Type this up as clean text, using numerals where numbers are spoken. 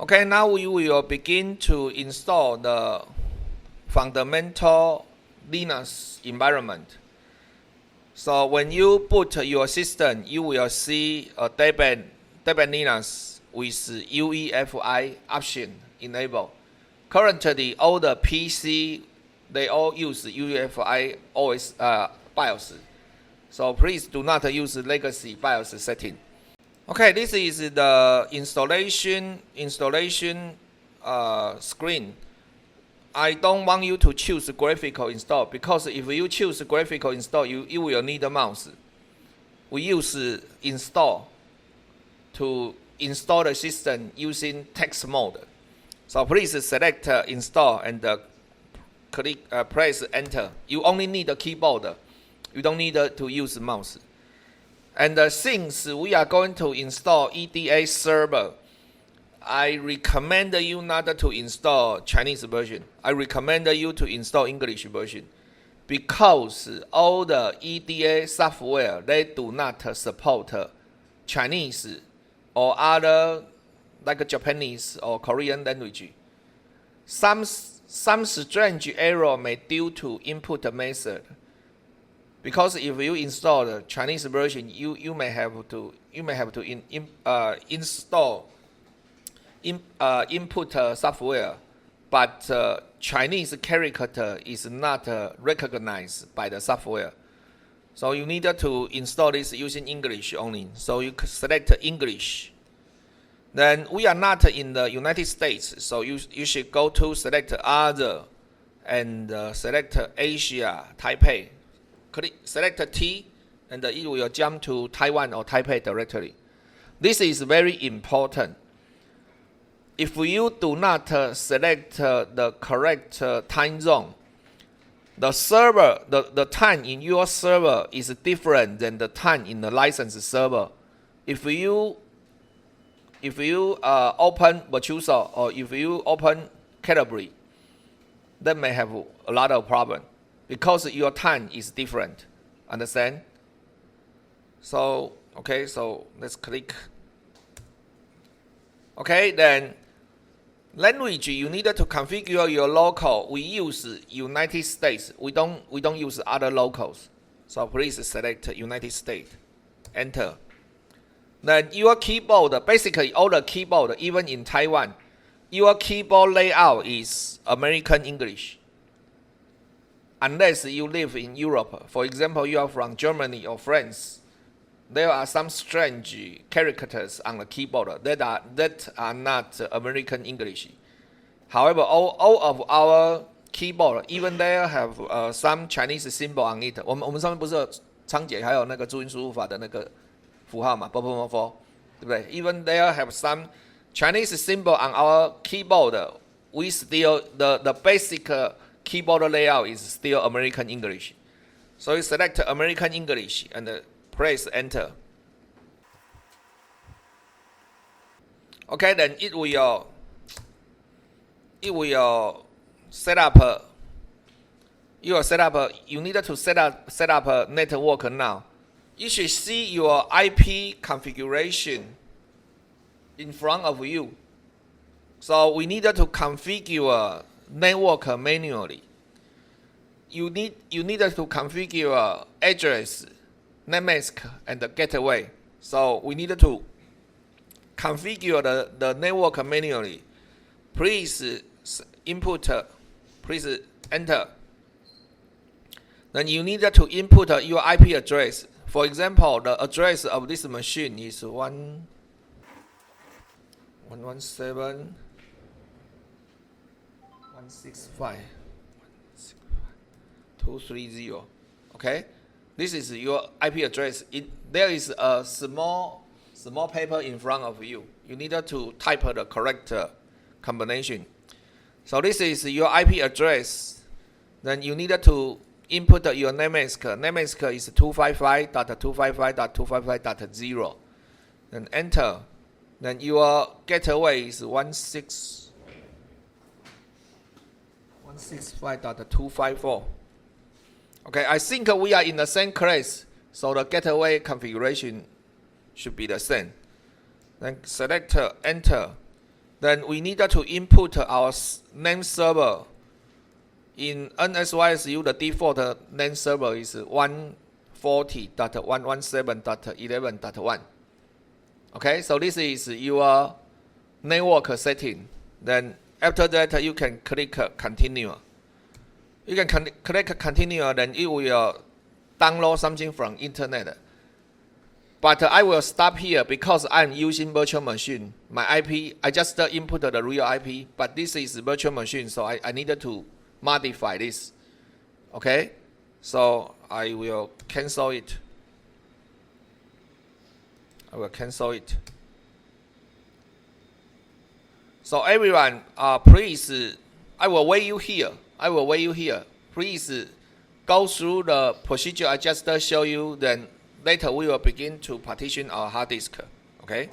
Okay, now we will begin to install the fundamental Linux environment. So when you boot your system, you will see a Debian Linux with UEFI option enabled. Currently, all the PC they all use UEFI OS BIOS. So please do not use legacy BIOS setting. Okay, this is the installation screen. I don't want you to choose graphical install because if you choose graphical install, you will need a mouse. We use install to install the system using text mode. So please select install and click press enter. You only need a keyboard. You don't need to use mouse. And since we are going to install EDA server, I recommend you not to install Chinese version. I recommend you to install English version because all the EDA software, they do not support Chinese or other like Japanese or Korean language. Some strange error may due to input method. Because if you install the Chinese version, you may have to install input software, but Chinese character is not recognized by the software. So you need to install this using English only. So you select English. Then we are not in the United States, so you should go to select other and select Asia, Taipei. Select T, and it will jump to Taiwan or Taipei directly. This is very important. If you do not select the correct time zone, the server, the time in your server is different than the time in the licensed server. If you open Virtuoso or if you open Canterbury, that may have a lot of problem. Because your time is different, understand? So, okay, so let's click. Okay, then language, you need to configure your local. We use United States. We don't use other locals. So please select United States. Enter. Then your keyboard, basically all the keyboard, even in Taiwan, your keyboard layout is American English. Unless you live in Europe, for example, you are from Germany or France, there are some strange characters on the keyboard that are not American English. However, all of our keyboard, even there have some Chinese symbol on it. 我们上面不是有仓颉还有那个注音输入法的那个符号嘛 ，对不对 ？Even there have some Chinese symbol on our keyboard. We still the basic keyboard layout is still American English. So you select American English and press enter. Okay, then it will set up. You need to set up a network now. You should see your IP configuration in front of you. So we need to configure network manually. You need to configure address, netmask, and the gateway. So we need to configure the network manually. Please input. Please enter. Then you need to input your IP address. For example, the address of this machine is 165.230. Okay, this is your IP address. There is a small paper in front of you. You need to type the correct combination. So this is your IP address. Then you need to input your netmask. Netmask is 255.255.255.0. Then enter. Then your gateway is 165.254. Okay, I think we are in the same class, so the gateway configuration should be the same. Then select enter. then we needed to input our name server. In NSYSU, the default name server is 140.117.11.1. Okay, so this is your network setting. Then after that, you can click continue. You can click continue, then it will download something from internet. But I will stop here because I'm using virtual machine. My IP, I just input the real IP, but this is virtual machine, so I needed to modify this. Okay, so I will cancel it. I will cancel it. So everyone, please, I will wait you here. I will wait you here. Please go through the procedure I just show you. Then later we will begin to partition our hard disk. Okay.